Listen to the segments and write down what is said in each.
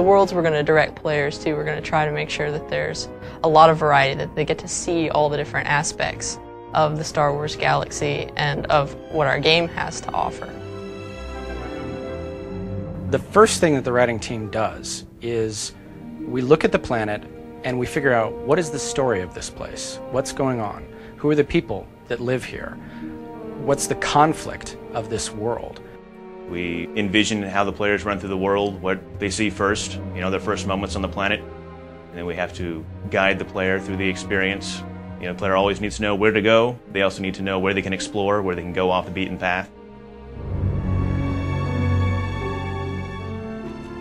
worlds we're going to direct players to, we're going to try to make sure that there's a lot of variety, that they get to see all the different aspects of the Star Wars galaxy and of what our game has to offer. The first thing that the writing team does is we look at the planet and we figure out, what is the story of this place? What's going on? Who are the people that live here? What's the conflict of this world? We envision how the players run through the world, what they see first, their first moments on the planet, and then we have to guide the player through the experience. The player always needs to know where to go. They also need to know where they can explore, where they can go off the beaten path.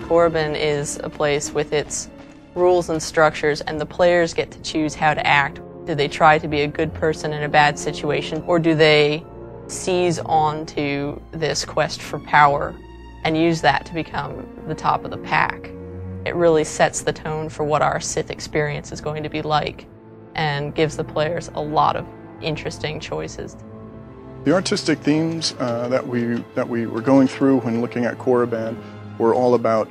KORRIBAN is a place with its rules and structures, and the players get to choose how to act. Do they try to be a good person in a bad situation, or do they seize on to this quest for power and use that to become the top of the pack? It really sets the tone for what our Sith experience is going to be like and gives the players a lot of interesting choices. The artistic themes that we were going through when looking at KORRIBAN were all about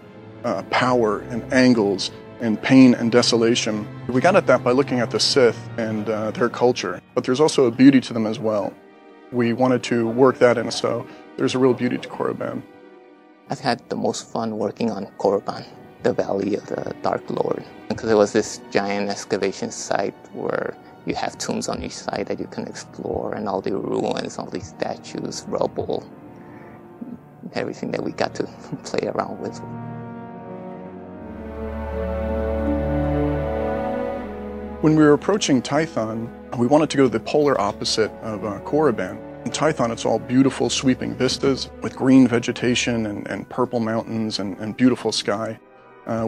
power and angles and pain and desolation. We got at that by looking at the Sith and their culture, but there's also a beauty to them as well. We wanted to work that in, so there's a real beauty to KORRIBAN. I've had the most fun working on KORRIBAN, the Valley of the Dark Lord, because it was this giant excavation site where you have tombs on each side that you can explore, and all the ruins, all these statues, rubble, everything that we got to play around with. When we were approaching TYTHON, we wanted to go to the polar opposite of KORRIBAN. In TYTHON, it's all beautiful, sweeping vistas with green vegetation and purple mountains and beautiful sky.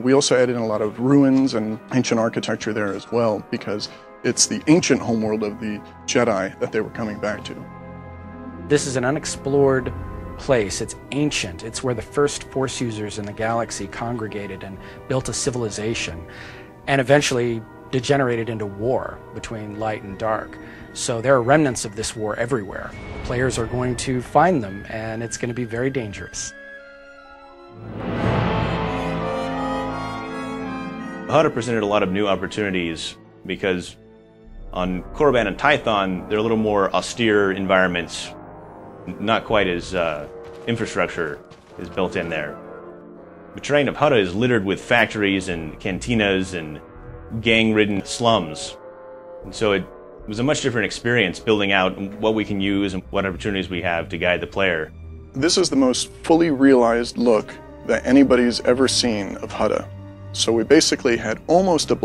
We also added in a lot of ruins and ancient architecture there as well, because it's the ancient homeworld of the Jedi that they were coming back to. This is an unexplored place. It's ancient. It's where the first Force users in the galaxy congregated and built a civilization, and eventually degenerated into war between light and dark. So there are remnants of this war everywhere. Players are going to find them, and it's going to be very dangerous. HUTTA presented a lot of new opportunities because on KORRIBAN and TYTHON, they're a little more austere environments, not quite as infrastructure is built in there. The terrain of HUTTA is littered with factories and cantinas and gang-ridden slums. And so it was a much different experience building out what we can use and what opportunities we have to guide the player. This is the most fully realized look that anybody's ever seen of HUTTA. So we basically had almost a